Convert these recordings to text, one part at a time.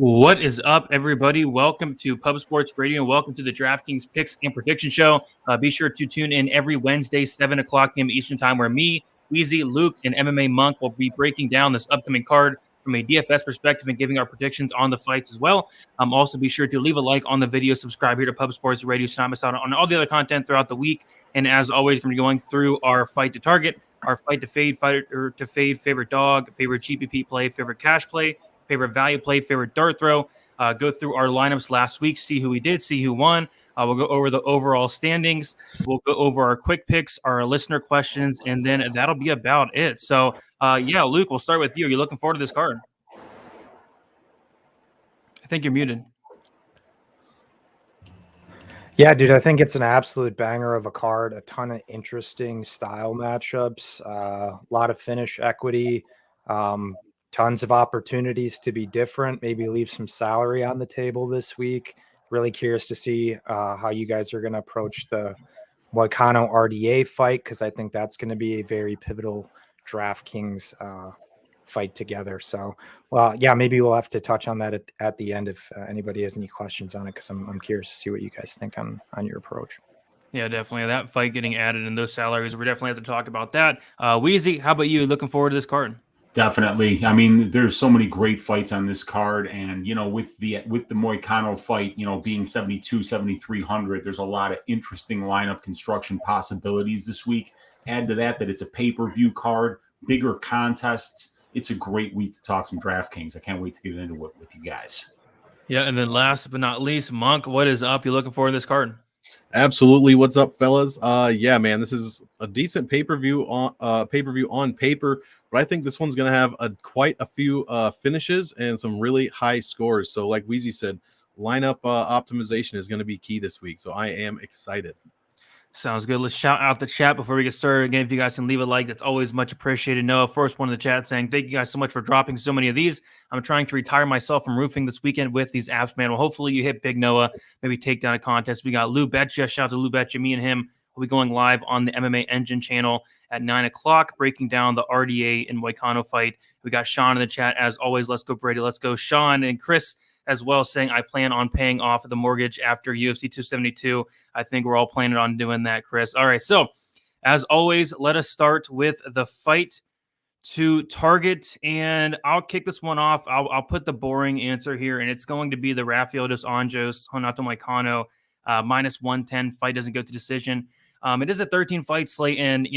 What is up, everybody? Welcome to Pub Sports Radio. Welcome to the Draftkings Picks and Prediction Show. Be sure to tune in every Wednesday, 7 o'clock p.m. Eastern Time, where me, Weezy, Luke, and MMA Monk will be breaking down this upcoming card from a DFS perspective and giving our predictions on the fights as well. Also, be sure to leave a like on the video, subscribe here to Pub Sports Radio so not miss out on all the other content throughout the week. And as always, we're going to be going through our fight to target, our fight to fade, fighter to fade, favorite dog, favorite GPP play, favorite cash play, favorite value play, favorite dart throw, go through our lineups last week, see who we did, see who won. We'll go over the overall standings. We'll go over our quick picks, our listener questions, and then that'll be about it. So, Luke, we'll start with you. Are you looking forward to this card? I think you're muted. Yeah, dude, I think it's an absolute banger of a card. A ton of interesting style matchups, a lot of finish equity, tons of opportunities to be different, maybe leave some salary on the table this week. Really curious to see how you guys are going to approach the Moicano RDA fight, because I think that's going to be a very pivotal DraftKings fight together. So, maybe we'll have to touch on that at the end if anybody has any questions on it, because I'm curious to see what you guys think on your approach. Yeah, definitely. That fight getting added in those salaries, we definitely have to talk about that. Weezy, how about you? Looking forward to this card? Definitely. I mean, there's so many great fights on this card, and with the Moicano fight, being 7,300, there's a lot of interesting lineup construction possibilities this week. Add to that it's a pay-per-view card, bigger contests. It's a great week to talk some DraftKings. I can't wait to get into it with you guys. Yeah, and then last but not least, Monk, what is up? You looking forward to this card? Absolutely. What's up, fellas? Man, this is a decent pay-per-view on paper, but I think this one's going to have quite a few finishes and some really high scores. So like Weezy said, lineup optimization is going to be key this week. So I am excited. Sounds good. Let's shout out the chat before we get started. Again, if you guys can leave a like, that's always much appreciated. Noah, first one in the chat saying, thank you guys so much for dropping so many of these. I'm trying to retire myself from roofing this weekend with these apps, man. Well, hopefully you hit big Noah, maybe take down a contest. We got Lou Betcha. Shout out to Lou Betcha. Me and him will be going live on the MMA Engine channel at 9 o'clock, breaking down the RDA and Moicano fight. We got Sean in the chat. As always, let's go, Brady. Let's go, Sean and Chris as well, saying I plan on paying off the mortgage after UFC 272. I think we're all planning on doing that, Chris. All right, so as always, let us start with the fight to target, and I'll kick this one off. I'll put the boring answer here, and it's going to be the Rafael dos Anjos Renato Moicano minus 110. Fight doesn't go to decision. It is a 13-fight slate, and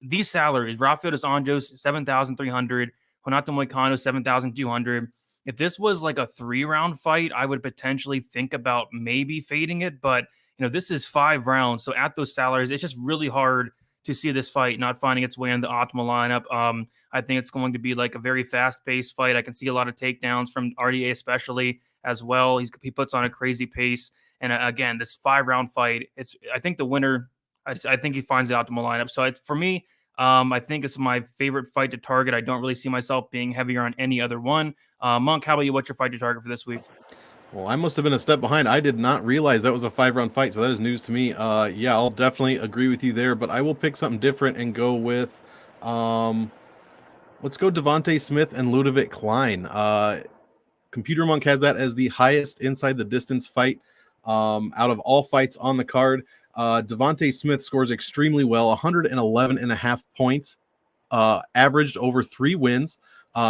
these salaries: Rafael dos Anjos 7,300, Renato Moicano 7,200. If this was like a 3-round fight, I would potentially think about maybe fading it. But, this is 5 rounds. So at those salaries, it's just really hard to see this fight not finding its way in the optimal lineup. I think it's going to be like a very fast-paced fight. I can see a lot of takedowns from RDA especially as well. He puts on a crazy pace. And again, this 5-round fight, I think the winner, I think he finds the optimal lineup. So for me, I think it's my favorite fight to target. I don't really see myself being heavier on any other one. Monk, how about you? What's your fight to target for this week? Well, I must have been a step behind. I did not realize that was a 5-round fight, so that is news to me. I'll definitely agree with you there, but I will pick something different and go with, let's go Devonta Smith and Ludovic Klein. Computer Monk has that as the highest inside the distance fight out of all fights on the card. Devonta Smith scores extremely well, 111.5 points, averaged over 3 wins,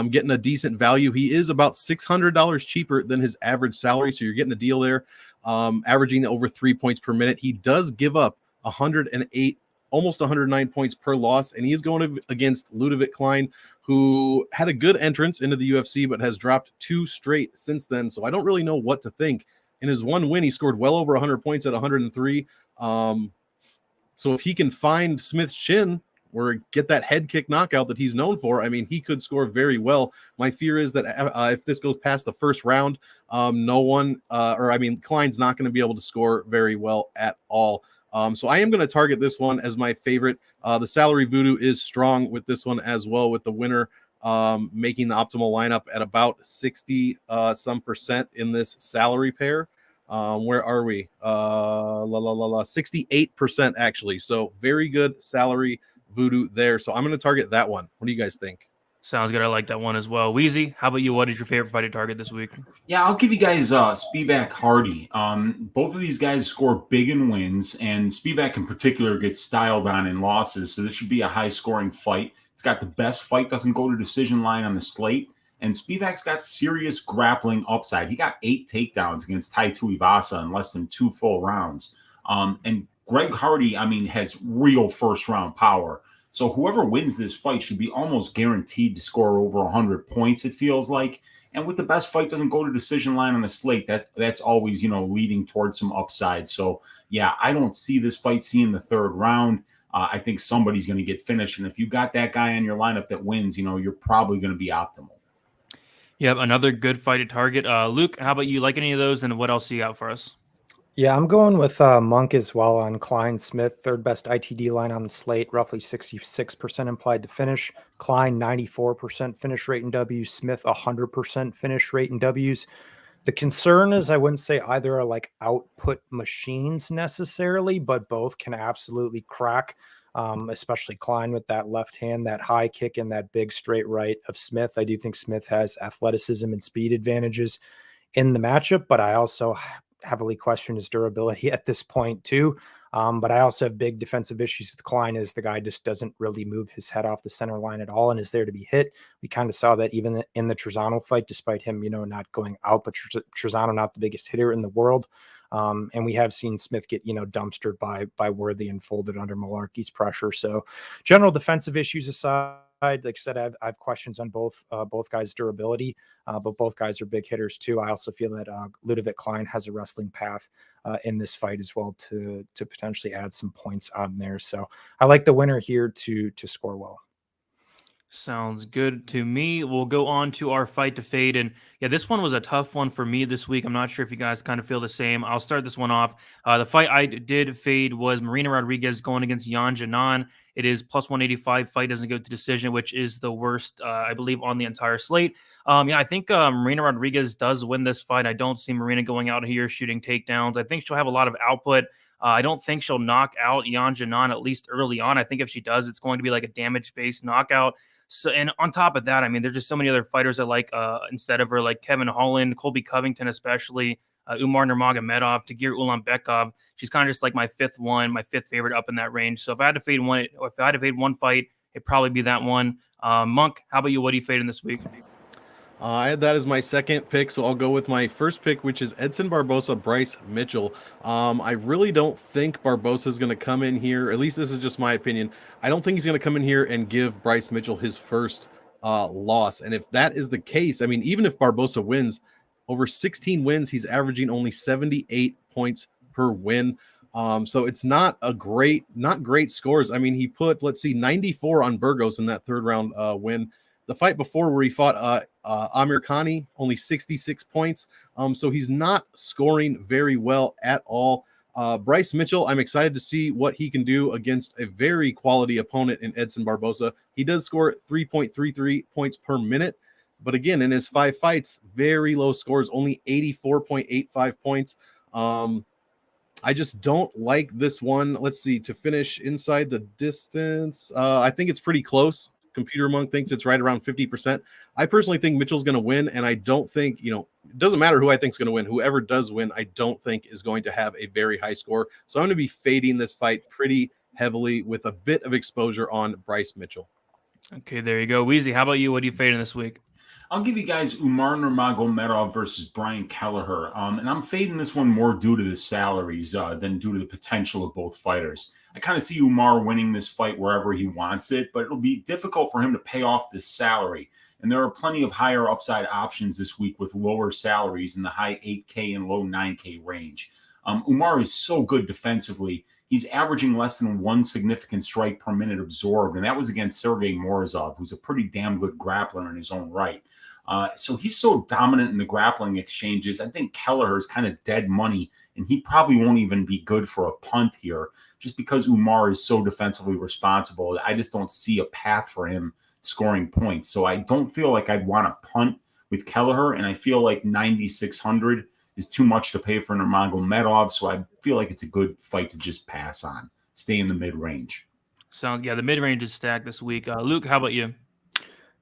getting a decent value. He is about $600 cheaper than his average salary, so you're getting a deal there, averaging over 3 points per minute. He does give up 108, almost 109 points per loss, and he is going against Ludovic Klein, who had a good entrance into the UFC, but has dropped 2 straight since then, so I don't really know what to think. In his one win, he scored well over 100 points at 103. So if he can find Smith's chin or get that head kick knockout that he's known for, I mean, he could score very well. My fear is that if this goes past the first round, Klein's not going to be able to score very well at all. So I am going to target this one as my favorite. The salary voodoo is strong with this one as well, with the winner making the optimal lineup at about 60% in this salary pair. Where are we? 68% actually. So very good salary voodoo there. So I'm going to target that one. What do you guys think? Sounds good. I like that one as well. Weezy, how about you? What is your favorite fighter target this week? Yeah, I'll give you guys Spivak Hardy. Both of these guys score big in wins, and Spivak in particular gets styled on in losses. So this should be a high-scoring fight. It's got the best fight doesn't go to decision line on the slate, and Spivak's got serious grappling upside. He got 8 takedowns against Tai Tuivasa in less than 2 full rounds. And Greg Hardy, I mean, has real first-round power. So whoever wins this fight should be almost guaranteed to score over 100 points, it feels like. And with the best fight doesn't go to decision line on the slate, that's always, leading towards some upside. So, yeah, I don't see this fight seeing the third round. I think somebody's going to get finished. And if you got that guy in your lineup that wins, you're probably going to be optimal. Yep, another good fight to target. Luke, how about you? Like any of those, and what else you got for us? Yeah, I'm going with Monk as well on Klein Smith, third best ITD line on the slate, roughly 66% implied to finish. Klein, 94% finish rate in W's. Smith, 100% finish rate in W's. The concern is I wouldn't say either are like output machines necessarily, but both can absolutely crack, especially Klein with that left hand, that high kick, and that big straight right of Smith. I do think Smith has athleticism and speed advantages in the matchup, but I also heavily question his durability at this point too. But I also have big defensive issues with Klein, as the guy just doesn't really move his head off the center line at all and is there to be hit. We kind of saw that even in the Trezano fight, despite him, not going out, but Trezano not the biggest hitter in the world. And we have seen Smith get, dumpstered by Worthy and folded under Mullarkey's pressure. So general defensive issues aside, like I said, I have questions on both guys' durability, but both guys are big hitters too. I also feel that Ludovic Klein has a wrestling path in this fight as well to potentially add some points on there. So I like the winner here to score well. Sounds good to me. We'll go on to our fight to fade. And yeah, this one was a tough one for me this week. I'm not sure if you guys kind of feel the same. I'll start this one off. The fight I did fade was Marina Rodriguez going against Xiaonan. It is plus 185. Fight doesn't go to decision, which is the worst, I believe, on the entire slate. I think Marina Rodriguez does win this fight. I don't see Marina going out here shooting takedowns. I think she'll have a lot of output. I don't think she'll knock out Xiaonan, at least early on. I think if she does, it's going to be like a damage-based knockout. So, and on top of that, I mean, there's just so many other fighters I like instead of her, like Kevin Holland, Colby Covington, especially Umar Nurmagomedov, Tagir Ulanbekov. She's kind of just like my fifth favorite up in that range. So if I had to fade one fight, it'd probably be that one. Monk, how about you? What are you fading this week? I had that as my second pick, so I'll go with my first pick, which is Edson Barboza, Bryce Mitchell. I really don't think Barboza is going to come in here. At least this is just my opinion. I don't think he's going to come in here and give Bryce Mitchell his first loss. And if that is the case, I mean, even if Barboza wins, over 16 wins, he's averaging only 78 points per win. So it's not great scores. I mean, he put, 94 on Burgos in that third round win. The fight before where he fought Amir Khani, only 66 points. So he's not scoring very well at all. Bryce Mitchell, I'm excited to see what he can do against a very quality opponent in Edson Barboza. He does score 3.33 points per minute. But again, in his 5 fights, very low scores, only 84.85 points. I just don't like this one. Let's see, to finish inside the distance. I think it's pretty close. Computer Monk thinks it's right around 50%. I personally think Mitchell's going to win, and I don't think, it doesn't matter who I think is going to win. Whoever does win, I don't think is going to have a very high score. So I'm going to be fading this fight pretty heavily with a bit of exposure on Bryce Mitchell. Okay, there you go. Weezy, how about you? What are you fading this week? I'll give you guys Umar Nurmagomedov versus Brian Kelleher. And I'm fading this one more due to the salaries than due to the potential of both fighters. I kind of see Umar winning this fight wherever he wants it, but it'll be difficult for him to pay off this salary. And there are plenty of higher upside options this week with lower salaries in the high 8K and low 9K range. Umar is so good defensively. He's averaging less than 1 significant strike per minute absorbed, and that was against Sergey Morozov, who's a pretty damn good grappler in his own right. So he's so dominant in the grappling exchanges. I think Kelleher is kind of dead money, and he probably won't even be good for a punt here just because Umar is so defensively responsible. I just don't see a path for him scoring points. So I don't feel like I'd want to punt with Kelleher, and I feel like 9,600 is too much to pay for Nurmagomedov, so I feel like it's a good fight to just pass on. Stay in the mid-range. The mid-range is stacked this week. Luke, how about you?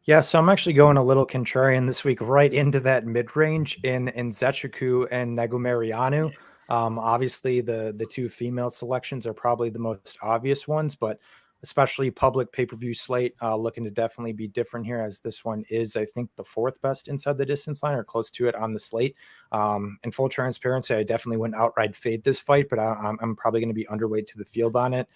Yeah, so I'm actually going a little contrarian this week, right into that mid-range in Nzechukwu and Negumereanu. Obviously, the two female selections are probably the most obvious ones, but especially public pay-per-view slate looking to definitely be different here, as this one is, I think, the fourth best inside the distance line or close to it on the slate. In full transparency, I definitely wouldn't outright fade this fight, but I'm probably going to be underweight to the field on it.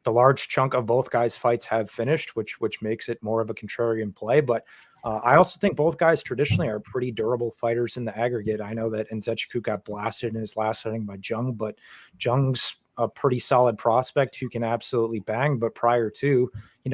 The large chunk of both guys' fights have finished, which makes it more of a contrarian play. But I also think both guys traditionally are pretty durable fighters in the aggregate. I know that Nzechukwu got blasted in his last outing by Jung, but Jung's a pretty solid prospect who can absolutely bang. But prior to,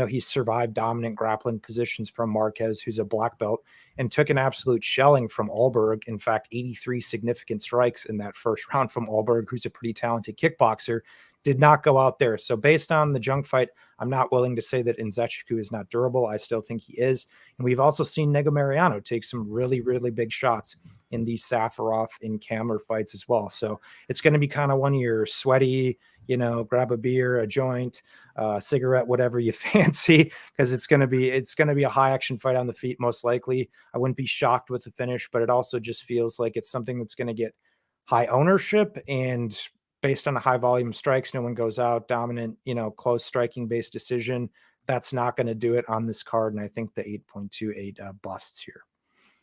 he's survived dominant grappling positions from Marquez, who's a black belt, and took an absolute shelling from Alberg. In fact, 83 significant strikes in that first round from Alberg, who's a pretty talented kickboxer. Did not go out there. So based on the Jung fight, I'm not willing to say that Nzechukwu is not durable. I still think he is. And we've also seen Negumereanu take some really, really big shots in these Safarov and Kamler fights as well. So it's going to be kind of one of your sweaty, grab a beer, a joint, cigarette, whatever you fancy, because it's going to be a high action fight on the feet, most likely. I wouldn't be shocked with the finish, but it also just feels like it's something that's going to get high ownership, and based on a high volume of strikes, no one goes out, dominant, close striking based decision. That's not going to do it on this card. And I think the 8.28 busts here.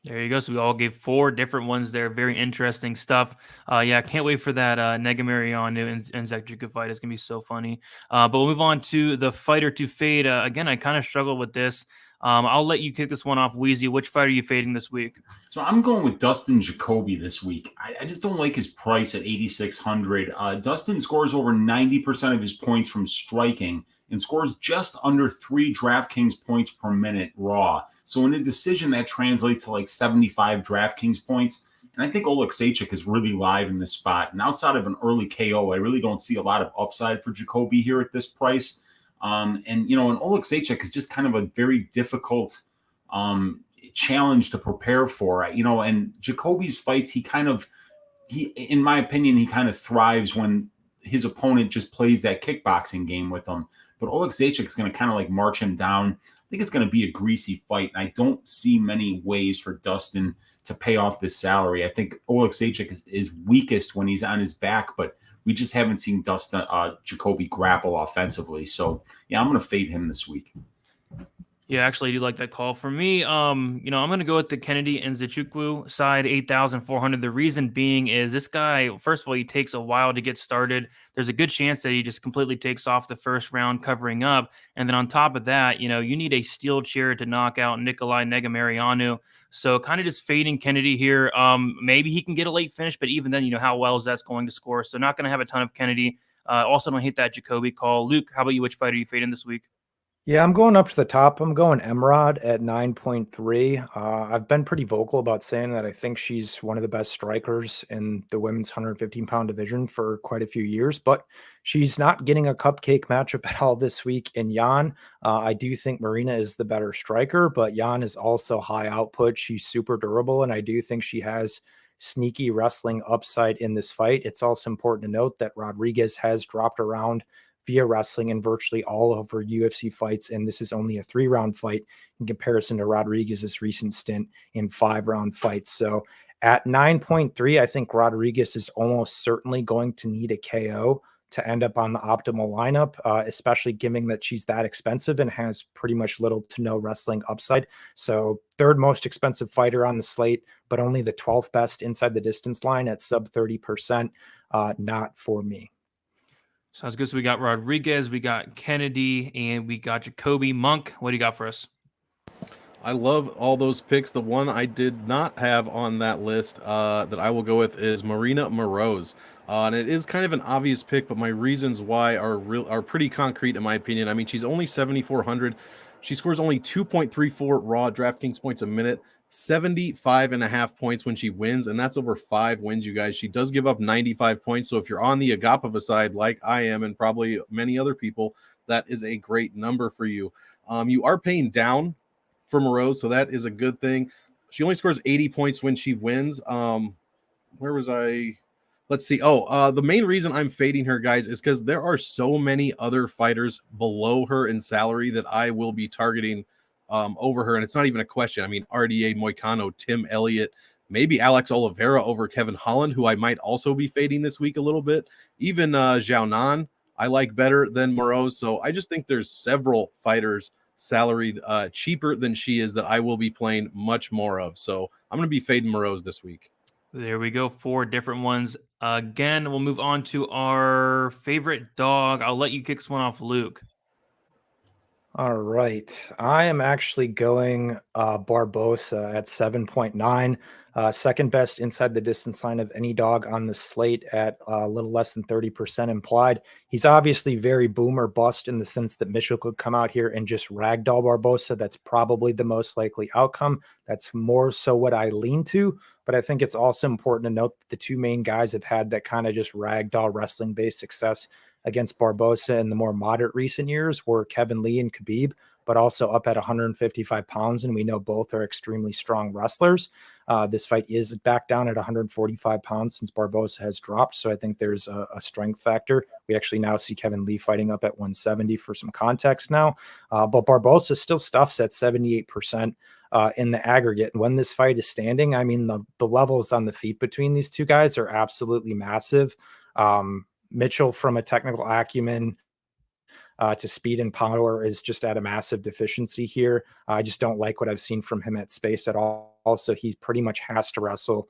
There you go. So we all gave 4 different ones there. Very interesting stuff. Yeah, can't wait for that Negumereanu and Nzechukwu fight. It's going to be so funny. But we'll move on to the fighter to fade. Again, I kind of struggled with this. I'll let you kick this one off, Weezy. Which fight are you fading this week? So I'm going with Dustin Jacoby this week. I just don't like his price at 8,600. Dustin scores over 90% of his points from striking and scores just under 3 DraftKings points per minute raw. So in a decision, that translates to like 75 DraftKings points. And I think Oleksiejczuk is really live in this spot. And outside of an early KO, I really don't see a lot of upside for Jacoby here at this price. And Oleksiejczuk is just kind of a very difficult challenge to prepare for, and Jacoby's fights, he in my opinion, he kind of thrives when his opponent just plays that kickboxing game with him. But Oleksiejczuk is going to kind of like march him down. I think it's going to be a greasy fight, and I don't see many ways for Dustin to pay off this salary. I think Oleksiejczuk is weakest when he's on his back, but we just haven't seen Dustin Jacoby grapple offensively. So, yeah, I'm going to fade him this week. Yeah, actually, I do like that call. For me, I'm going to go with the Kennedy and Nzechukwu side, 8,400. The reason being is this guy, first of all, he takes a while to get started. There's a good chance that he just completely takes off the first round covering up. And then on top of that, you need a steel chair to knock out Nicolae Negumereanu. So kind of just fading Kennedy here. Maybe he can get a late finish, but even then, how well is that's going to score? So not going to have a ton of Kennedy. Also don't hate that Jacoby call. Luke, how about you? Which fight are you fading this week? Yeah, I'm going up to the top. I'm going Emrod at 9.3. I've been pretty vocal about saying that I think she's one of the best strikers in the women's 115-pound division for quite a few years, but she's not getting a cupcake matchup at all this week in Jan. I do think Marina is the better striker, but Jan is also high output. She's super durable, and I do think she has sneaky wrestling upside in this fight. It's also important to note that Rodriguez has dropped around via wrestling in virtually all of her UFC fights, and this is only a 3-round fight in comparison to Rodriguez's recent stint in 5-round fights. So at 9.3, I think Rodriguez is almost certainly going to need a KO to end up on the optimal lineup, especially given that she's that expensive and has pretty much little to no wrestling upside. So 3rd most expensive fighter on the slate, but only the 12th best inside the distance line at sub 30%. Not for me. Sounds good. So we got Rodriguez, we got Kennedy, and we got Jacoby. Monk, what do you got for us? I love all those picks. The one I did not have on that list that I will go with is Marina Moroz. And it is kind of an obvious pick, but my reasons why are pretty concrete in my opinion. I mean, she's only 7,400. She scores only 2.34 raw DraftKings points a minute, 75.5 points when she wins, and that's over 5 wins, you guys. She does give up 95 points, so if you're on the Agapova side like I am and probably many other people, that is a great number for you. You are paying down for Moroz, so that is a good thing. She only scores 80 points when she wins. Where was I? Let's see. The main reason I'm fading her, guys, is because there are so many other fighters below her in salary that I will be targeting over her, and it's not even a question. I mean, RDA Moicano, Tim Elliott, maybe Alex Oliveira over Kevin Holland, who I might also be fading this week a little bit. Even Xiaonan, I like better than Moroz. So I just think there's several fighters salaried cheaper than she is that I will be playing much more of. So I'm going to be fading Moroz this week. There we go. 4 different ones. Again, we'll move on to our favorite dog. I'll let you kick this one off, Luke. All right. I am actually going Barboza at 7.9. Second best inside the distance line of any dog on the slate at a little less than 30% implied. He's obviously very boom or bust in the sense that Mitchell could come out here and just ragdoll Barboza. That's probably the most likely outcome. That's more so what I lean to. But I think it's also important to note that the two main guys have had that kind of just ragdoll wrestling-based success against Barboza in the more moderate recent years were Kevin Lee and Khabib, but also up at 155 pounds. And we know both are extremely strong wrestlers. This fight is back down at 145 pounds since Barboza has dropped. So I think there's a strength factor. We actually now see Kevin Lee fighting up at 170 for some context now. But Barboza still stuffs at 78% in the aggregate. And when this fight is standing, I mean, the levels on the feet between these two guys are absolutely massive. Mitchell, from a technical acumen to speed and power, is just at a massive deficiency here. I just don't like what I've seen from him at space at all. Also, he pretty much has to wrestle,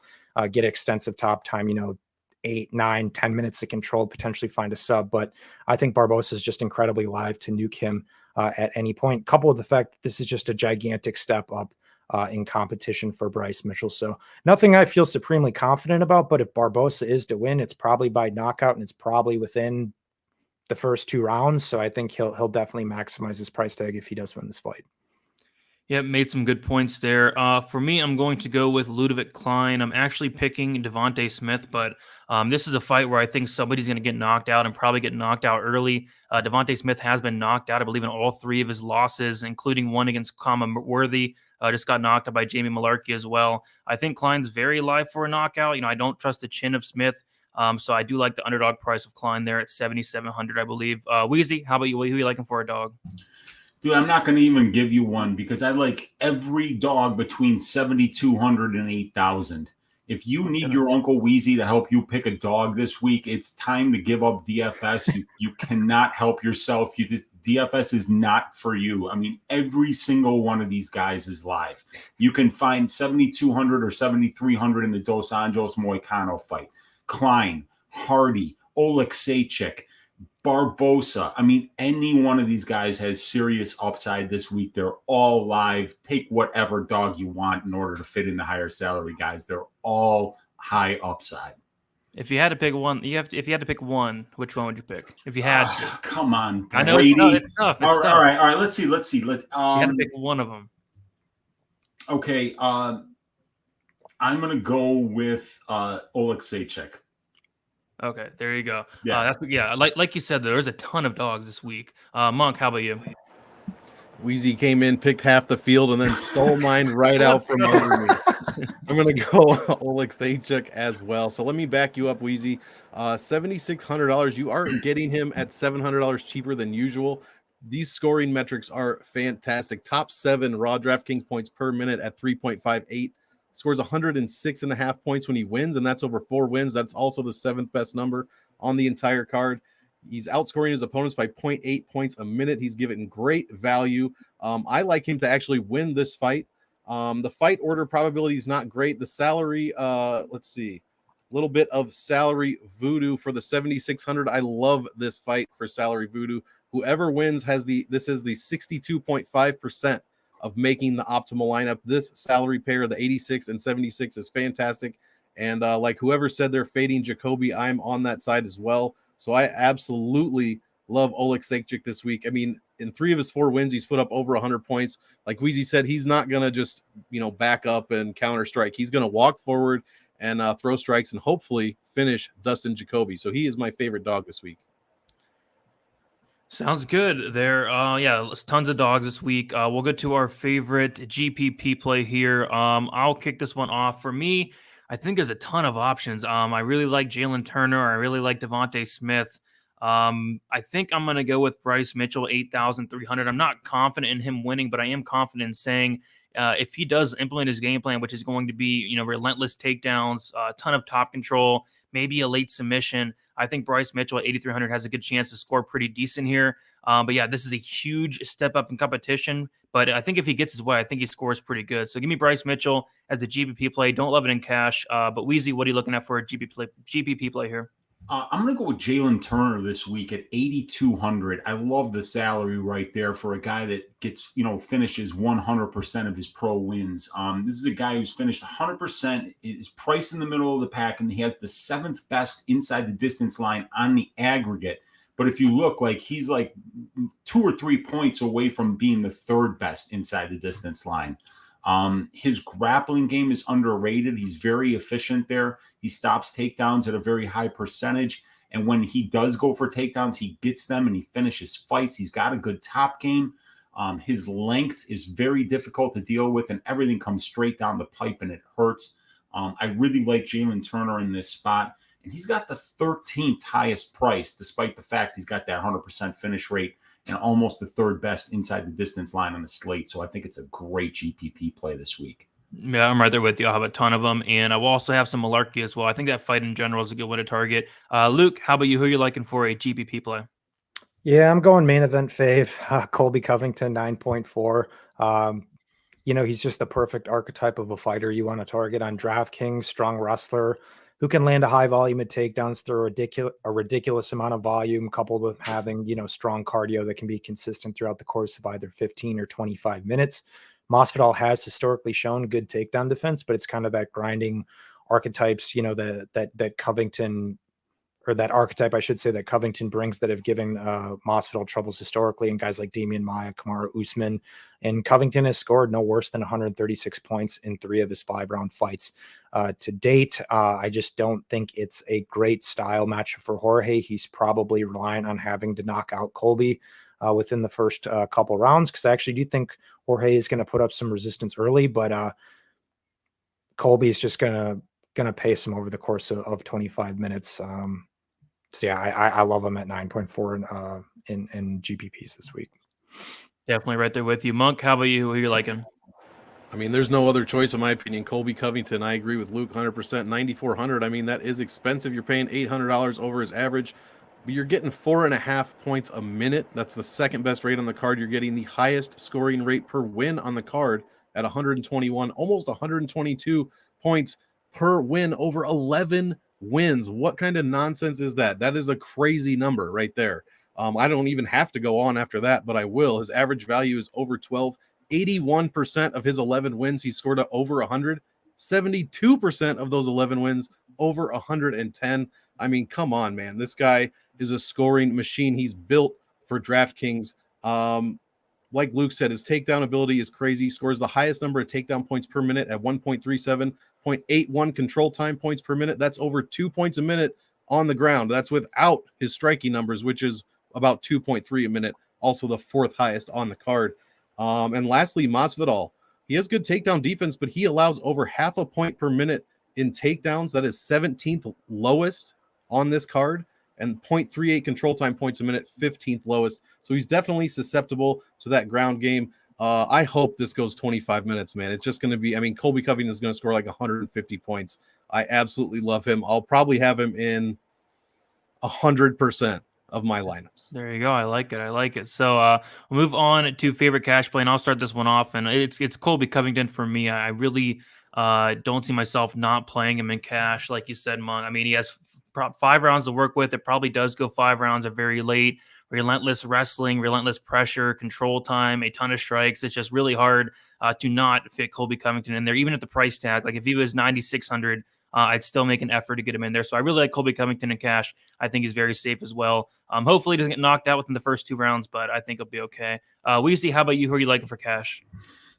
get extensive top time, 8, 9, 10 minutes of control, potentially find a sub. But I think Barboza is just incredibly live to nuke him at any point, coupled with the fact that this is just a gigantic step up in competition for Bryce Mitchell. So nothing I feel supremely confident about, but if Barboza is to win, it's probably by knockout and it's probably within the first 2 rounds. So I think he'll definitely maximize his price tag if he does win this fight. Yeah, made some good points there. For me, I'm going to go with Ludovic Klein. I'm actually picking Devonta Smith, but this is a fight where I think somebody's going to get knocked out and probably get knocked out early. Devonta Smith has been knocked out, I believe, in all 3 of his losses, including one against Kama Worthy. Just got knocked out by Jamie Mullarkey as well. I think Klein's very live for a knockout. I don't trust the chin of Smith, so I do like the underdog price of Klein there at 7,700, I believe. Weezy, how about you? Who are you liking for a dog? Dude, I'm not going to even give you one because I like every dog between 7,200 and 8,000. If you need your Uncle Weezy to help you pick a dog this week, it's time to give up DFS. You cannot help yourself. This DFS is not for you. I mean, every single one of these guys is live. You can find 7,200 or 7,300 in the Dos Anjos Moicano fight. Klein, Hardy, Oleksiejczyk, Barboza. I mean, any one of these guys has serious upside this week. They're all live. Take whatever dog you want in order to fit in the higher salary guys. They're all high upside. If you had to pick one, if you had to pick one, which one would you pick? If you had to. Come on, Brady. I know it's tough. All right. Let's see. You had to pick one of them. Okay. I'm gonna go with Oleksiejczyk. Okay, there you go. Yeah, like you said, there's a ton of dogs this week. Monk, how about you? Weezy came in, picked half the field, and then stole mine right out from under me. I'm going to go Oleksiejczyk as well. So let me back you up, Weezy. $7,600. You are getting him at $700 cheaper than usual. These scoring metrics are fantastic. Top 7 raw DraftKings points per minute at 3.58. Scores 106.5 points when he wins, and that's over 4 wins. That's also the 7th best number on the entire card. He's outscoring his opponents by 0.8 points a minute. He's given great value. I like him to actually win this fight. The fight order probability is not great. The salary, let's see, a little bit of salary voodoo for the 7,600. I love this fight for salary voodoo. Whoever wins this is the 62.5% of making the optimal lineup. This salary pair, the 86 and 76, is fantastic. And like whoever said they're fading Jacoby, I'm on that side as well. So I absolutely love Oleksiejczyk this week. I mean, in 3 of his 4 wins, he's put up over 100 points. Like Weezy said, he's not going to just, back up and counter strike. He's going to walk forward and throw strikes and hopefully finish Dustin Jacoby. So he is my favorite dog this week. Sounds good. There, tons of dogs this week. We'll go to our favorite GPP play here. I'll kick this one off. For me, I think there's a ton of options. I really like Jalen Turner. I really like Devonta Smith. I think I'm going to go with Bryce Mitchell, 8,300. I'm not confident in him winning, but I am confident in saying if he does implement his game plan, which is going to be, relentless takedowns, a ton of top control, maybe a late submission, I think Bryce Mitchell at 8,300 has a good chance to score pretty decent here. But yeah, this is a huge step up in competition. But I think if he gets his way, I think he scores pretty good. So give me Bryce Mitchell as a GPP play. Don't love it in cash. But Weezy, what are you looking at for a GPP play here? I'm going to go with Jalen Turner this week at 8,200. I love the salary right there for a guy that gets, finishes 100% of his pro wins. This is a guy who's finished 100%, is priced in the middle of the pack, and he has the 7th best inside the distance line on the aggregate. But if you look, he's 2 or 3 points away from being the 3rd best inside the distance line. His grappling game is underrated. He's very efficient there. He stops takedowns at a very high percentage. And when he does go for takedowns, he gets them and he finishes fights. He's got a good top game. His length is very difficult to deal with, and everything comes straight down the pipe and it hurts. I really like Jalen Turner in this spot. And he's got the 13th highest price, despite the fact he's got that 100% finish rate and almost the 3rd best inside the distance line on the slate. So I think it's a great GPP play this week. Yeah, I'm right there with you. I'll have a ton of them. And I will also have some Mullarkey as well. I think that fight in general is a good way to target. Luke, how about you? Who are you liking for a GPP play? Yeah, I'm going main event fave. Colby Covington, 9.4. He's just the perfect archetype of a fighter you want to target on DraftKings. Strong wrestler who can land a high volume of takedowns through a ridiculous amount of volume, coupled with having, strong cardio that can be consistent throughout the course of either 15 or 25 minutes. Masvidal has historically shown good takedown defense, but it's kind of that grinding archetypes, that Covington, or that archetype, I should say, that Covington brings that have given Masvidal troubles historically, and guys like Damian Maia, Kamaru Usman. And Covington has scored no worse than 136 points in 3 of his 5-round fights to date. I just don't think it's a great style matchup for Jorge. He's probably relying on having to knock out Colby within the first couple rounds, because I actually do think Jorge is going to put up some resistance early, but Colby is just going to pace him over the course of 25 minutes. So yeah, I love him at 9.4 in GPPs this week. Definitely right there with you. Monk, how about you? Who are you liking? I mean, there's no other choice in my opinion. Colby Covington, I agree with Luke 100%. 9,400. I mean, that is expensive. You're paying $800 over his average, but you're getting 4.5 points a minute. That's the 2nd best rate on the card. You're getting the highest scoring rate per win on the card at 121, almost 122 points per win over 11 wins. What kind of nonsense is that? That is a crazy number right there. I don't even have to go on after that, but I will. His average value is over 12. 81% of his 11 wins, he scored over 100. 72% of those 11 wins over 110. I mean, come on, man. This guy is a scoring machine. He's built for DraftKings. Like Luke said, his takedown ability is crazy. He scores the highest number of takedown points per minute at 1.37, 0.81 control time points per minute. That's over 2 points a minute on the ground. That's without his striking numbers, which is about 2.3 a minute, also the 4th highest on the card. And lastly, Masvidal. He has good takedown defense, but he allows over 0.5 point per minute in takedowns. That is 17th lowest on this card, and 0.38 control time points a minute, 15th lowest. So he's definitely susceptible to that ground game. I hope this goes 25 minutes, man. It's just going to be, I mean, Colby Covington is going to score 150 points. I absolutely love him. I'll probably have him in 100% of my lineups. There you go. I like it. So we'll move on to favorite cash play, and I'll start this one off. And it's Colby Covington for me. I really don't see myself not playing him in cash, like you said, Monk. I mean, he has 5 rounds to work with. It probably does go 5 rounds at very late. Relentless wrestling, relentless pressure, control time, a ton of strikes. It's just really hard to not fit Colby Covington in there, even at the price tag. Like if he was 9,600, I'd still make an effort to get him in there. So I really like Colby Covington in cash. I think he's very safe as well. Hopefully he doesn't get knocked out within the first 2 rounds, but I think he'll be okay. Weezy, how about you? Who are you liking for cash?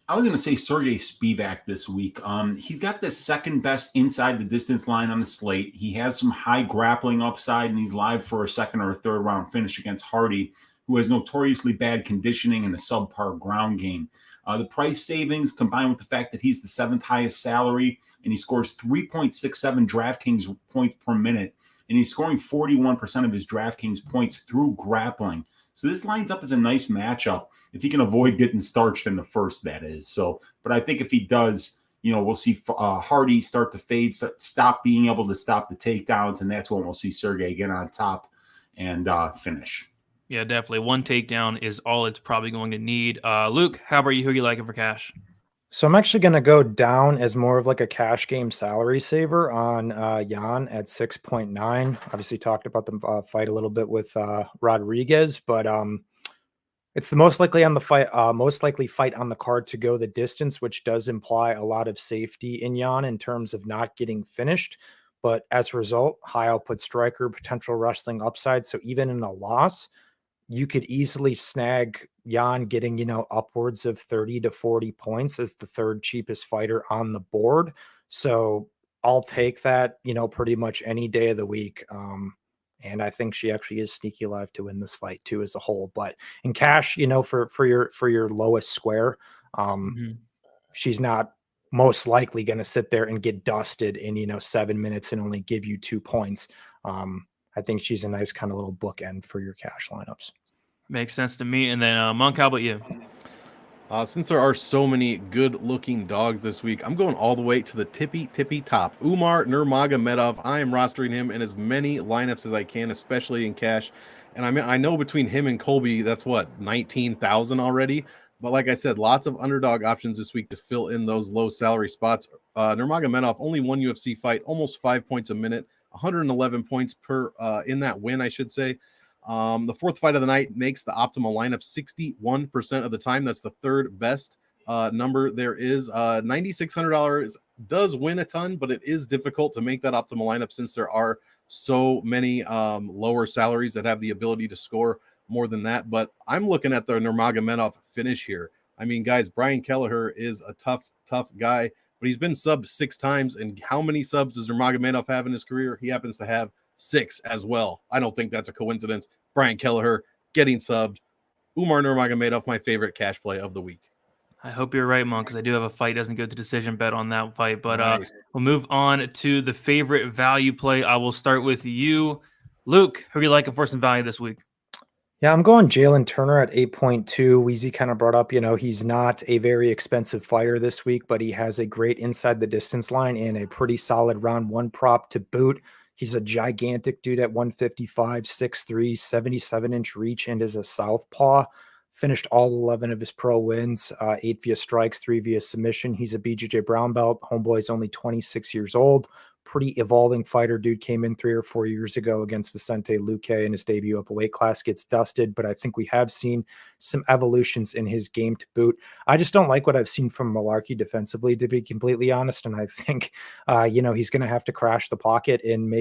I was going to say Sergey Spivak this week. He's got the 2nd best inside the distance line on the slate. He has some high grappling upside, and he's live for a 2nd or a 3rd round finish against Hardy, who has notoriously bad conditioning and a subpar ground game. The price savings combined with the fact that he's the 7th highest salary and he scores 3.67 DraftKings points per minute and he's scoring 41% of his DraftKings points through grappling. So this lines up as a nice matchup if he can avoid getting starched in the first, that is. So, but I think if he does, we'll see Hardy start to fade, stop being able to stop the takedowns, and that's when we'll see Sergey get on top and finish. Yeah, definitely. One takedown is all it's probably going to need. Luke, how about you? Who you liking for cash? So I'm actually going to go down as more of like a cash game salary saver on Jan at 6.9. Obviously talked about the fight a little bit with Rodriguez, but it's the most likely fight on the card to go the distance, which does imply a lot of safety in Jan in terms of not getting finished. But as a result, high output striker, potential wrestling upside. So even in a loss, you could easily snag Jan getting, upwards of 30 to 40 points as the third cheapest fighter on the board. So I'll take that, pretty much any day of the week. And I think she actually is sneaky alive to win this fight too as a whole. But in cash, for your lowest square, she's not most likely going to sit there and get dusted in 7 minutes and only give you 2 points. I think she's a nice kind of little bookend for your cash lineups. Makes sense to me. And then Monk, how about you? Since there are so many good-looking dogs this week, I'm going all the way to the tippy top. Umar Nurmagomedov. I am rostering him in as many lineups as I can, especially in cash. And I know between him and Colby, that's what, 19,000 already. But like I said, lots of underdog options this week to fill in those low salary spots. Nurmagomedov, only one UFC fight, almost 5 points a minute, 111 points per in that win, I should say. The fourth fight of the night makes the optimal lineup 61% of the time. That's the third best number there is. $9,600 does win a ton, but it is difficult to make that optimal lineup since there are so many lower salaries that have the ability to score more than that. But I'm looking at the Nurmagomedov finish here. I mean, guys, Brian Kelleher is a tough guy, but he's been subbed 6 times. And how many subs does Nurmagomedov have in his career? He happens to have 6 as well. I don't think that's a coincidence. Brian Kelleher getting subbed. Umar Nurmagomedov, my favorite cash play of the week. I hope you're right, Monk, because I do have a fight. Doesn't go to decision bet on that fight. But Nice. We'll move on to the favorite value play. I will start with you. Luke, who are you liking for some value this week? Yeah, I'm going Jalen Turner at 8.2. Weezy kind of brought up, he's not a very expensive fighter this week, but he has a great inside the distance line and a pretty solid round 1 prop to boot. He's a gigantic dude at 155, 6'3", 77-inch reach, and is a southpaw. Finished all 11 of his pro wins, 8 via strikes, 3 via submission. He's a BJJ brown belt. Homeboy's only 26 years old. Pretty evolving fighter. Dude came in 3 or 4 years ago against Vicente Luque in his debut up a weight class, gets dusted, but I think we have seen some evolutions in his game to boot. I just don't like what I've seen from Mullarkey defensively, to be completely honest, and I think he's going to have to crash the pocket and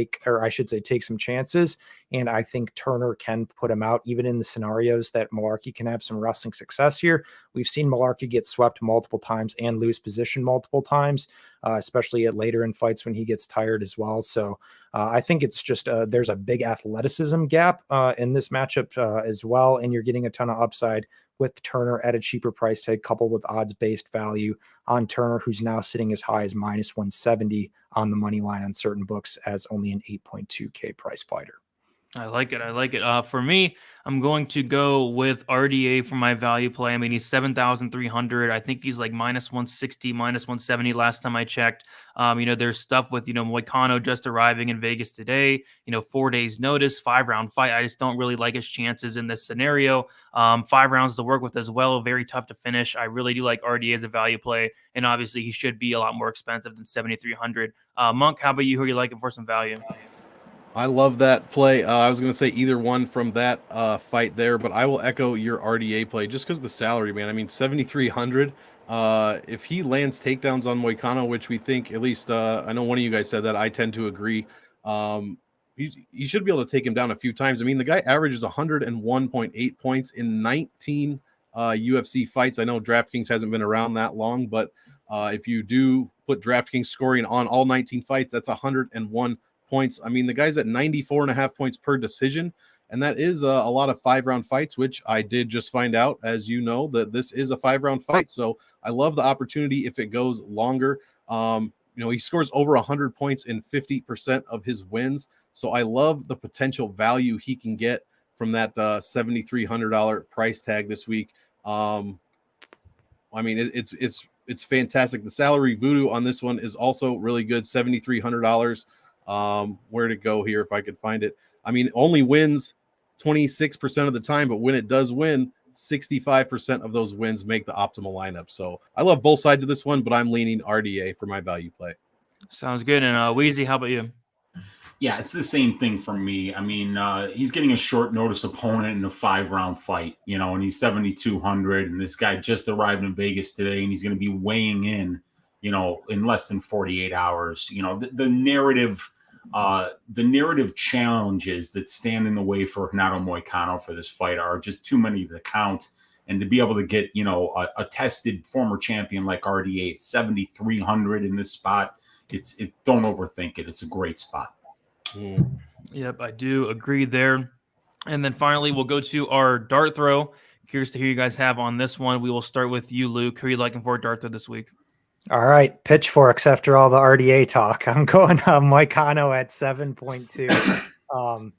take some chances, and I think Turner can put him out even in the scenarios that Mullarkey can have some wrestling success here. We've seen Mullarkey get swept multiple times and lose position multiple times, especially later in fights when he gets tired as well. So I think it's just there's a big athleticism gap in this matchup as well, and you're getting a ton of upside with Turner at a cheaper price tag coupled with odds-based value on Turner, who's now sitting as high as minus 170 on the money line on certain books as only an 8.2K price fighter. I like it. For me, I'm going to go with RDA for my value play. I mean, he's 7,300. I think he's like minus 160, minus 170 last time I checked. There's stuff with, Moicano just arriving in Vegas today, 4 days notice, 5-round fight. I just don't really like his chances in this scenario. 5 rounds to work with as well. Very tough to finish. I really do like RDA as a value play. And obviously he should be a lot more expensive than 7,300. Monk, how about you? Who are you liking for some value? I love that play. I was going to say either one from that fight there, but I will echo your RDA play just because the salary, man. I mean, 7,300. If he lands takedowns on Moicano, which we think, at least I know one of you guys said that, I tend to agree. He should be able to take him down a few times. I mean, the guy averages 101.8 points in 19 UFC fights. I know DraftKings hasn't been around that long, but if you do put DraftKings scoring on all 19 fights, that's 101 points. I mean, the guy's at 94.5 points per decision, and that is a lot of 5-round fights, which I did just find out, as you know, that this is a 5-round fight. So I love the opportunity if it goes longer. he scores over 100 points in 50% of his wins. So I love the potential value he can get from that $7,300 price tag this week. It's fantastic. The salary voodoo on this one is also really good, $7,300. Where to go here if I could find it? Only wins 26% of the time, but when it does win, 65% of those wins make the optimal lineup. So I love both sides of this one, but I'm leaning RDA for my value play. Sounds good. And Weezy, how about you? Yeah, it's the same thing for me. He's getting a short notice opponent in a 5-round fight, and he's 7,200, and this guy just arrived in Vegas today, and he's going to be weighing in, in less than 48 hours. The narrative challenges that stand in the way for Renato Moicano for this fight are just too many to count. And to be able to get, a tested former champion like RDA at 7,300 in this spot, don't overthink it. It's a great spot. Yep, I do agree there. And then finally, we'll go to our dart throw. Curious to hear you guys have on this one. We will start with you, Luke. Who are you liking for a dart throw this week? All right, pitchforks after all the RDA talk. I'm going Moicano at 7.2.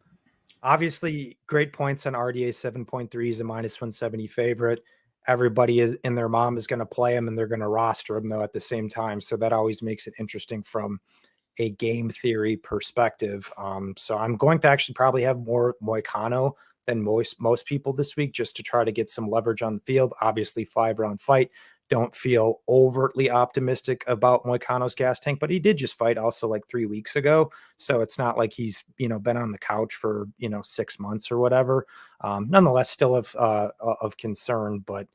Obviously, great points on RDA. 7.3 is a -170 favorite. Everybody in their mom is going to play him, and they're going to roster him, though, at the same time. So that always makes it interesting from a game theory perspective. So I'm going to actually probably have more Moicano than most people this week, just to try to get some leverage on the field. Obviously, 5-round fight. Don't feel overtly optimistic about Moicano's gas tank, but he did just fight also like 3 weeks ago. So it's not like he's, been on the couch for, 6 months or whatever. Nonetheless, still of concern, but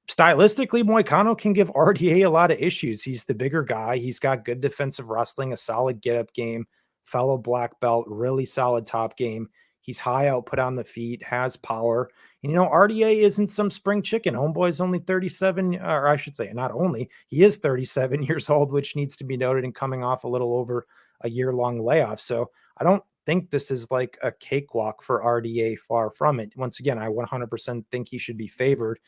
stylistically, Moicano can give RDA a lot of issues. He's the bigger guy. He's got good defensive wrestling, a solid get-up game, fellow black belt, really solid top game. He's high output on the feet, has power. And, RDA isn't some spring chicken. Homeboy's only 37, or I should say, not only, he is 37 years old, which needs to be noted, and coming off a little over a year-long layoff. So I don't think this is like a cakewalk for RDA, far from it. Once again, I 100% think he should be favored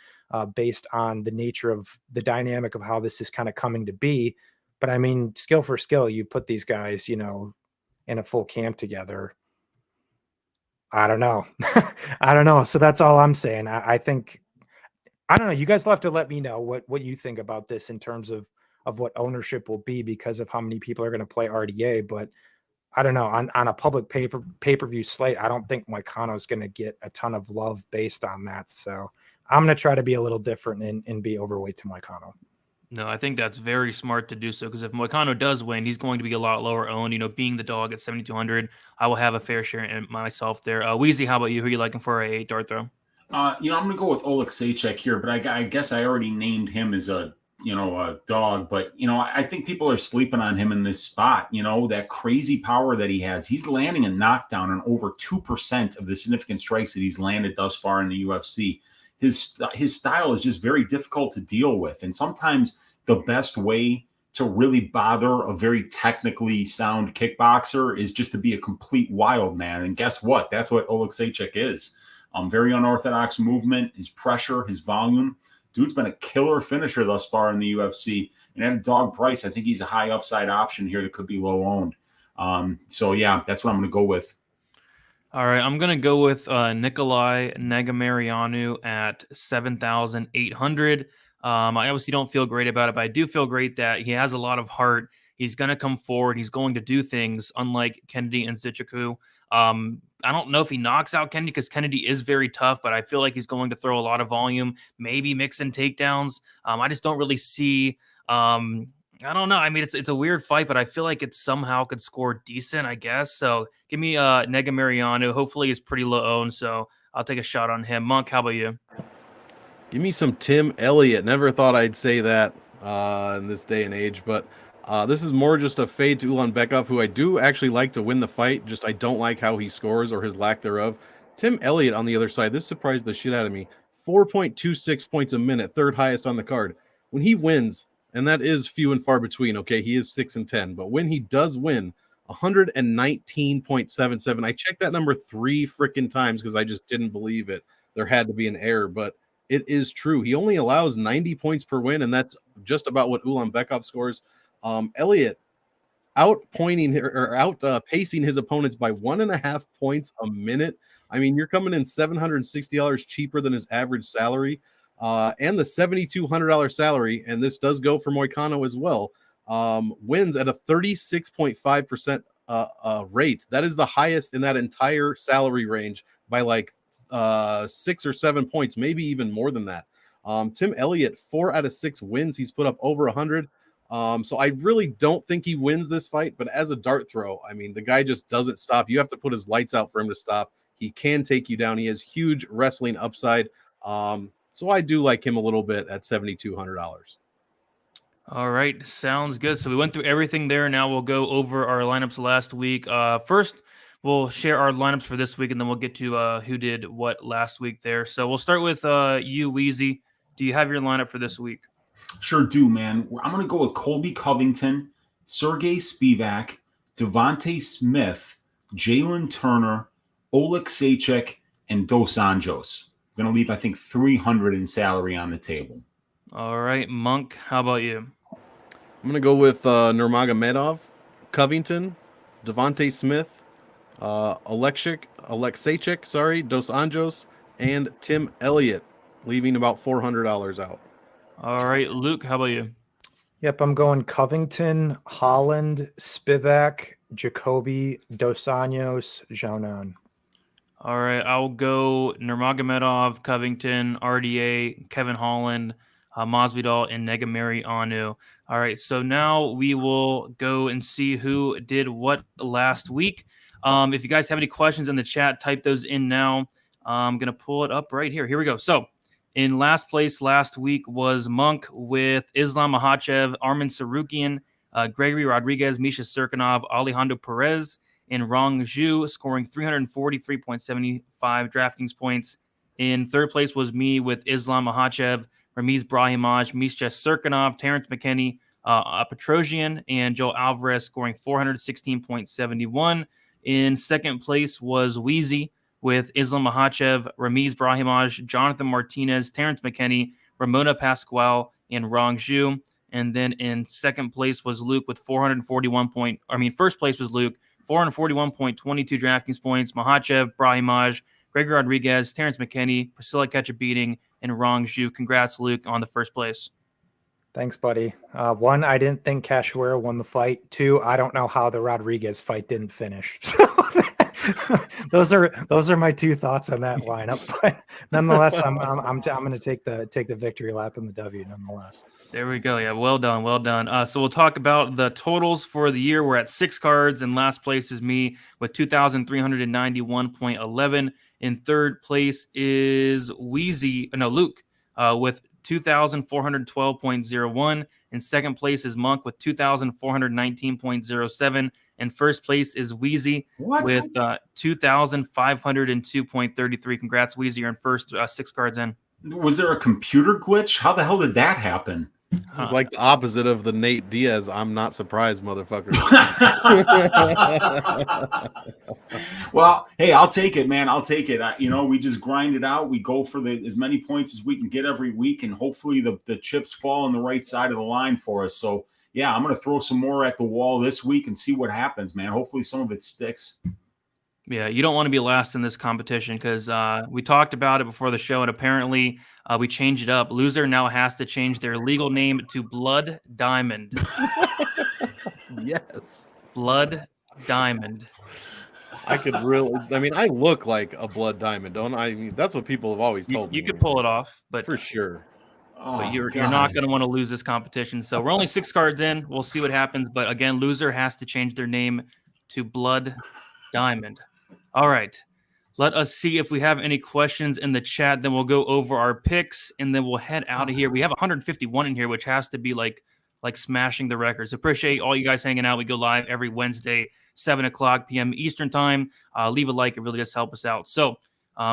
based on the nature of the dynamic of how this is kind of coming to be. But skill for skill, you put these guys, in a full camp together. I don't know. I don't know. So that's all I'm saying. I think, I don't know. You guys will have to let me know what you think about this in terms of what ownership will be because of how many people are going to play RDA. But I don't know. On a public pay-per-view slate, I don't think Moicano is going to get a ton of love based on that. So I'm going to try to be a little different and be overweight to Moicano. No, I think that's very smart to do so, because if Moicano does win, he's going to be a lot lower owned. Being the dog at 7,200, I will have a fair share in myself there. Weezy, how about you? Who are you liking for a dart throw? I'm going to go with Oleksiejczuk here, but I guess I already named him as a dog. But, I think people are sleeping on him in this spot. That crazy power that he has. He's landing a knockdown on over 2% of the significant strikes that he's landed thus far in the UFC. His style is just very difficult to deal with. And sometimes the best way to really bother a very technically sound kickboxer is just to be a complete wild man. And guess what? That's what Oleksiejczuk is. Very unorthodox movement, his pressure, his volume. Dude's been a killer finisher thus far in the UFC. And at a dog price, I think he's a high upside option here that could be low owned. So, yeah, that's what I'm going to go with. All right, I'm going to go with Nicolae Negumereanu at 7,800. I obviously don't feel great about it, but I do feel great that he has a lot of heart. He's going to come forward. He's going to do things unlike Kennedy and Nzechukwu. I don't know if he knocks out Kennedy because Kennedy is very tough, but I feel like he's going to throw a lot of volume, maybe mix in takedowns. I just don't really see I don't know. It's a weird fight, but I feel like it somehow could score decent, I guess. So give me Negumereanu. Hopefully he's pretty low owned, so I'll take a shot on him. Monk, how about you? Give me some Tim Elliott. Never thought I'd say that in this day and age, but this is more just a fade to Ulanbekov, who I do actually like to win the fight. Just I don't like how he scores or his lack thereof. Tim Elliott on the other side, this surprised the shit out of me. 4.26 points a minute, third highest on the card. When he wins, and that is few and far between, okay, he is 6-10, but when he does win, 119.77. I checked that number 3 freaking times because I just didn't believe it. There had to be an error, but it is true. He only allows 90 points per win, and that's just about what Ulanbekov scores. Elliott pacing his opponents by 1.5 points a minute. I mean, you're coming in $760 cheaper than his average salary, and the $7,200 salary, and this does go for Moicano as well, wins at a 36.5% rate. That is the highest in that entire salary range by like 6 or 7 points, maybe even more than that. Tim Elliott, 4 out of 6 wins. He's put up over 100. So I really don't think he wins this fight, but as a dart throw, I mean, the guy just doesn't stop. You have to put his lights out for him to stop. He can take you down. He has huge wrestling upside. So I do like him a little bit at $7,200. All right, sounds good. So we went through everything there. Now we'll go over our lineups last week. First, we'll share our lineups for this week, and then we'll get to who did what last week there. So we'll start with you, Weezy. Do you have your lineup for this week? Sure do, man. I'm going to go with Colby Covington, Sergey Spivak, Devonta Smith, Jalen Turner, Xiaonan, and Dos Anjos. I'm going to leave, I think, 300 in salary on the table. All right, Monk, how about you? I'm going to go with Nurmagomedov, Covington, Devonta Smith, Alexichik, Dos Anjos, and Tim Elliott, leaving about $400 out. All right, Luke, how about you? Yep, I'm going Covington, Holland, Spivak, Jacoby, Dos Anjos, Xiaonan. All right, I'll go Nurmagomedov, Covington, RDA, Kevin Holland, Masvidal, and Negumereanu. All right, so now we will go and see who did what last week. If you guys have any questions in the chat, type those in now. I'm going to pull it up right here. Here we go. So in last place last week was Monk with Islam Makhachev, Arman Tsarukyan, Gregory Rodriguez, Misha Serkinov, Alejandro Perez, and Rong Zhu, scoring 343.75 DraftKings points. In third place was me with Islam Makhachev, Ramiz Brahimaj, Misha Serkinov, Terrence McKinney, Petrosian, and Joe Alvarez, scoring 416.71. In second place was Weezy with Islam Makhachev, Ramiz Brahimaj, Jonathan Martinez, Terrence McKinney, Ramona Pascual, and Rong Zhu. And then in second place was Luke with first place was Luke, 441.22 DraftKings points, Makhachev, Brahimaj, Gregory Rodriguez, Terrence McKinney, Priscilla Ketchabeating, and Rong Zhu. Congrats, Luke, on the first place. Thanks, buddy. 1, I didn't think Cachoeira won the fight. 2, I don't know how the Rodriguez fight didn't finish. So those are my 2 thoughts on that lineup. But nonetheless, I'm going to take the victory lap in the W. Nonetheless, there we go. Yeah, well done. So we'll talk about the totals for the year. We're at 6 cards, and last place is me with 2,391.11. In third place is Luke with 2,412.01. In second place is Monk with 2,419.07. And first place is Weezy with 2,502.33. Congrats, Weezy. You're in first, 6 cards in. Was there a computer glitch? How the hell did that happen? This is like the opposite of the Nate Diaz. I'm not surprised, motherfucker. Well, hey, I'll take it, man. I'll take it. We just grind it out. We go for as many points as we can get every week, and hopefully the chips fall on the right side of the line for us. So, yeah, I'm going to throw some more at the wall this week and see what happens, man. Hopefully some of it sticks. Yeah, you don't want to be last in this competition because we talked about it before the show, and apparently we changed it up. Loser now has to change their legal name to Blood Diamond. Yes. Blood Diamond. I look like a blood diamond, don't I? I mean, that's what people have always told me. You could pull it off, but for sure. But you're not going to want to lose this competition. So we're only 6 cards in. We'll see what happens. But again, loser has to change their name to Blood Diamond. All right. Let us see if we have any questions in the chat. Then we'll go over our picks, and then we'll head out of here. We have 151 in here, which has to be like smashing the records. Appreciate all you guys hanging out. We go live every Wednesday, 7:00 p.m. Eastern time. Leave a like. It really does help us out. So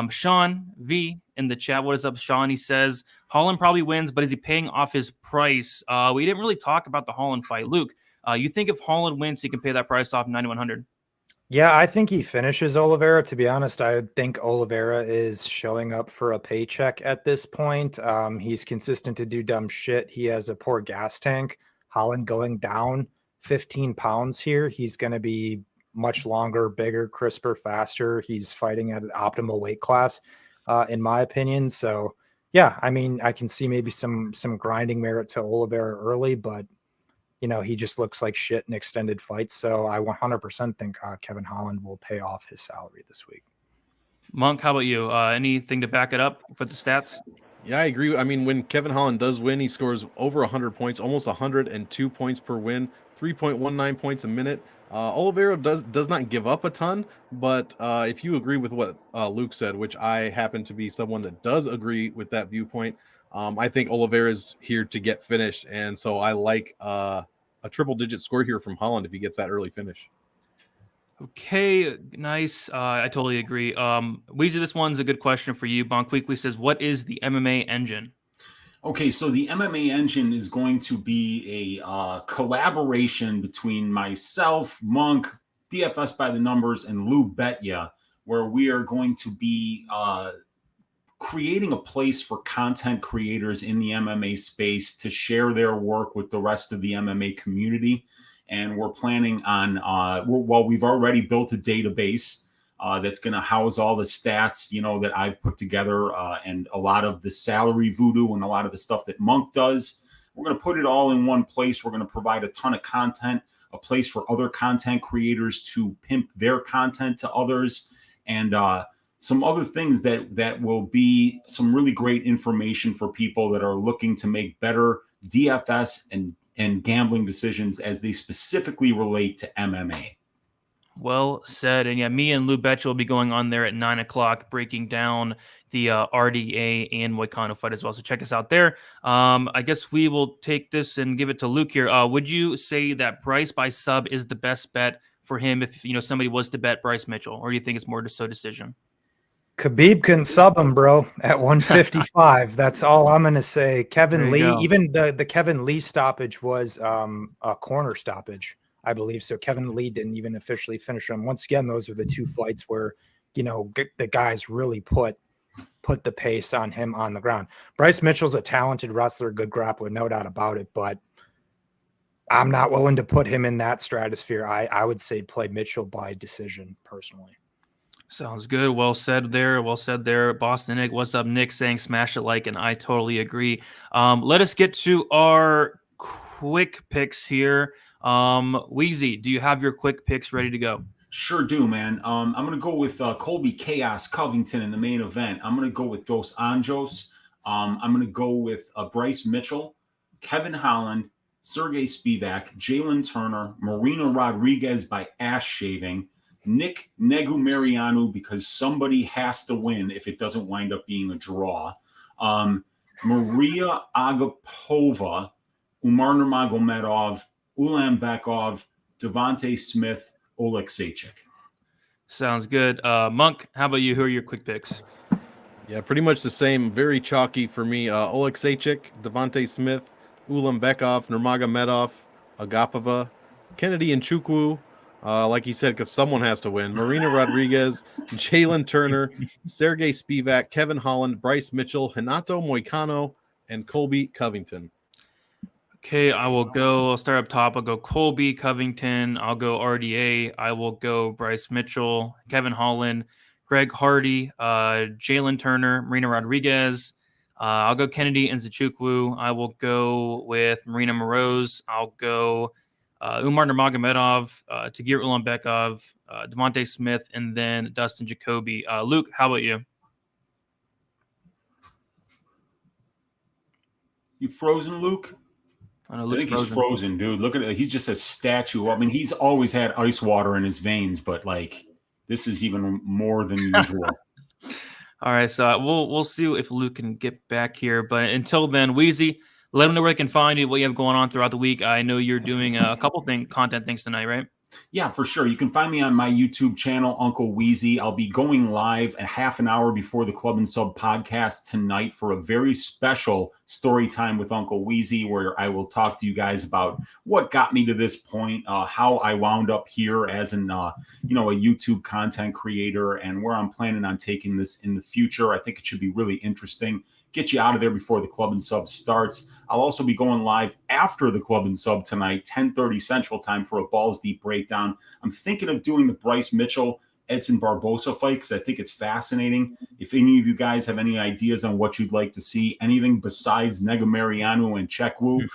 Sean V in the chat. What is up, Sean? He says, Holland probably wins, but is he paying off his price? We didn't really talk about the Holland fight. Luke, you think if Holland wins, he can pay that price off 9,100? Yeah, I think he finishes Oliveira. To be honest, I think Oliveira is showing up for a paycheck at this point. He's consistent to do dumb shit. He has a poor gas tank. Holland going down 15 pounds here. He's going to be much longer, bigger, crisper, faster. He's fighting at an optimal weight class, in my opinion. So, yeah, I mean, I can see maybe some grinding merit to Oliveira early, but he just looks like shit in extended fights. So I 100% think Kevin Holland will pay off his salary this week. Monk, how about you? Anything to back it up for the stats? Yeah, I agree. I mean, when Kevin Holland does win, he scores over 100 points, almost 102 points per win, 3.19 points a minute. Oliveira does not give up a ton, but if you agree with what Luke said, which I happen to be someone that does agree with that viewpoint, I think Oliveira is here to get finished, and so I like a triple-digit score here from Holland if he gets that early finish. Okay, nice. I totally agree. Weezy, this one's a good question for you. Bonk Weekly says, what is the MMA engine? Okay, so the MMA engine is going to be a collaboration between myself, Monk, DFS by the Numbers, and Lou Betya, where we are going to be creating a place for content creators in the MMA space to share their work with the rest of the MMA community. And we're planning on, we've already built a database that's going to house all the stats, that I've put together and a lot of the salary voodoo and a lot of the stuff that Monk does. We're going to put it all in one place. We're going to provide a ton of content, a place for other content creators to pimp their content to others, and some other things that will be some really great information for people that are looking to make better DFS and gambling decisions as they specifically relate to MMA. Well said. And yeah, me and Lou Betcha will be going on there at 9:00, breaking down the RDA and Moicano fight as well. So check us out there. I guess we will take this and give it to Luke here. Would you say that Bryce by sub is the best bet for him if somebody was to bet Bryce Mitchell, or do you think it's more just so decision? Khabib can sub him, bro, at 155. That's all I'm going to say. Kevin Lee, even the Kevin Lee stoppage was a corner stoppage, I believe. So Kevin Lee didn't even officially finish him. Once again, those are the two fights where, the guys really put the pace on him on the ground. Bryce Mitchell's a talented wrestler, good grappler, no doubt about it, but I'm not willing to put him in that stratosphere. I would say play Mitchell by decision personally. Sounds good. Well said there. Well said there. Boston Nick, what's up? Nick saying smash it like, and I totally agree. Let us get to our quick picks here. Weezy, do you have your quick picks ready to go? Sure do, man. I'm going to go with Colby Chaos Covington in the main event. I'm going to go with Dos Anjos. I'm going to go with Bryce Mitchell, Kevin Holland, Sergey Spivak, Jalen Turner, Marina Rodriguez by ass shaving, Negumereanu because somebody has to win if it doesn't wind up being a draw. Maria Agapova, Umar Nurmagomedov, Ulanbekov, Devonta Smith, Oleksiejczuk. Sounds good. Monk, how about you? Who are your quick picks? Yeah, pretty much the same. Very chalky for me. Oleksiejczuk, Devonta Smith, Ulanbekov, Nurmagomedov, Agapova, Kennedy Nzechukwu, like you said, because someone has to win. Marina Rodriguez, Jalen Turner, Sergey Spivak, Kevin Holland, Bryce Mitchell, Renato Moicano, and Colby Covington. Okay, I will go. I'll start up top. I'll go Colby Covington. I'll go RDA. I will go Bryce Mitchell, Kevin Holland, Greg Hardy, Jalen Turner, Marina Rodriguez. I'll go Kennedy Nzechukwu. I will go with Marina Moroz. I'll go Umar Nurmagomedov, Tagir Ulanbekov, Devonta Smith, and then Dustin Jacoby. Luke, how about you? You frozen, Luke? I think he's frozen, dude. Look at it. He's just a statue. I mean, he's always had ice water in his veins, but this is even more than usual. All right, so we'll see if Luke can get back here. But until then, Weezy, let them know where they can find you, what you have going on throughout the week. I know you're doing a couple content things tonight, right? Yeah, for sure. You can find me on my YouTube channel, Uncle Weezy. I'll be going live a half an hour before the Club and Sub podcast tonight for a very special Story Time with Uncle Weezy, where I will talk to you guys about what got me to this point, how I wound up here as an a YouTube content creator, and where I'm planning on taking this in the future. I think it should be really interesting. Get you out of there before the Club and Sub starts. I'll also be going live after the Club and Sub tonight, 10:30 Central Time, for a Balls Deep breakdown. I'm thinking of doing the Bryce Mitchell Edson Barboza fight because I think it's fascinating. If any of you guys have any ideas on what you'd like to see, anything besides Negumereanu and Nzechukwu,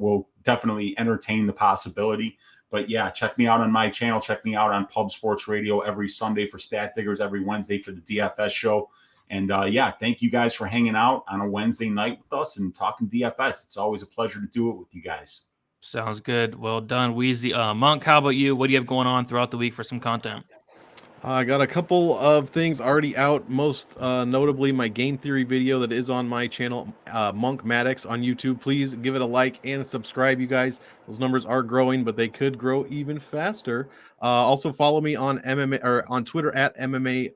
we'll definitely entertain the possibility. But yeah, check me out on my channel. Check me out on Pub Sports Radio every Sunday for Stat Diggers, every Wednesday for the DFS show. And yeah, thank you guys for hanging out on a Wednesday night with us and talking DFS. It's always a pleasure to do it with you guys. Sounds good. Well done, Weezy. Monk, how about you? What do you have going on throughout the week for some content? I got a couple of things already out, most notably my game theory video that is on my channel, Monk Maddox on YouTube. Please give it a like and subscribe, you guys. Those numbers are growing, but they could grow even faster. Also follow me on MMA or on Twitter at MMA.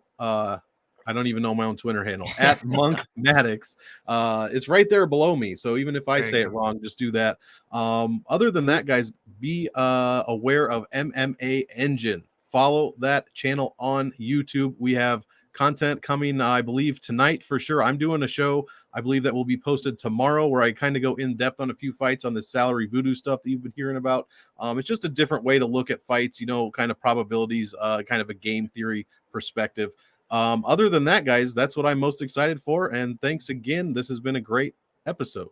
I don't even know my own Twitter handle at Monk Maddox. It's right there below me. So even if I say it wrong, just do that. Other than that, guys, be aware of MMA Engine. Follow that channel on YouTube. We have content coming, I believe, tonight for sure. I'm doing a show, I believe, that will be posted tomorrow where I kind of go in depth on a few fights on the salary voodoo stuff that you've been hearing about. It's just a different way to look at fights, kind of probabilities, kind of a game theory perspective. Other than that, guys, that's what I'm most excited for. And thanks again. This has been a great episode.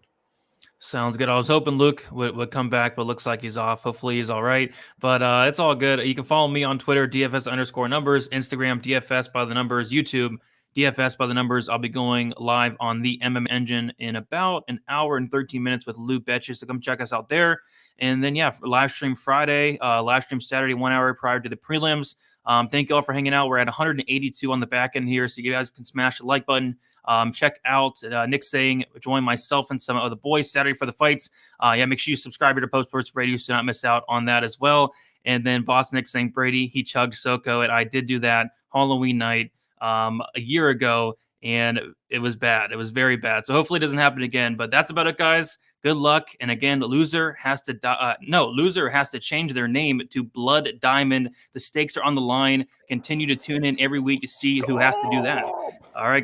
Sounds good. I was hoping Luke would come back, but looks like he's off. Hopefully he's all right. But it's all good. You can follow me on Twitter, DFS_numbers, Instagram, DFS by the numbers, YouTube, DFS by the numbers. I'll be going live on the MMA Engine in about an hour and 13 minutes with Lou Betches. So come check us out there. And then, yeah, live stream Friday, live stream Saturday, 1 hour prior to the prelims. Thank you all for hanging out. We're at 182 on the back end here, so you guys can smash the like button. Check out Nick saying, join myself and some of the boys Saturday for the fights. Yeah, make sure you subscribe to Post Sports Radio so you not miss out on that as well. And then Boss Nick saying, Brady, he chugged Soko, and I did do that Halloween night a year ago, and it was bad. It was very bad. So hopefully it doesn't happen again. But that's about it, guys. Good luck. And again, loser has to change their name to Blood Diamond. The stakes are on the line. Continue to tune in every week to see who has to do that. All right, guys.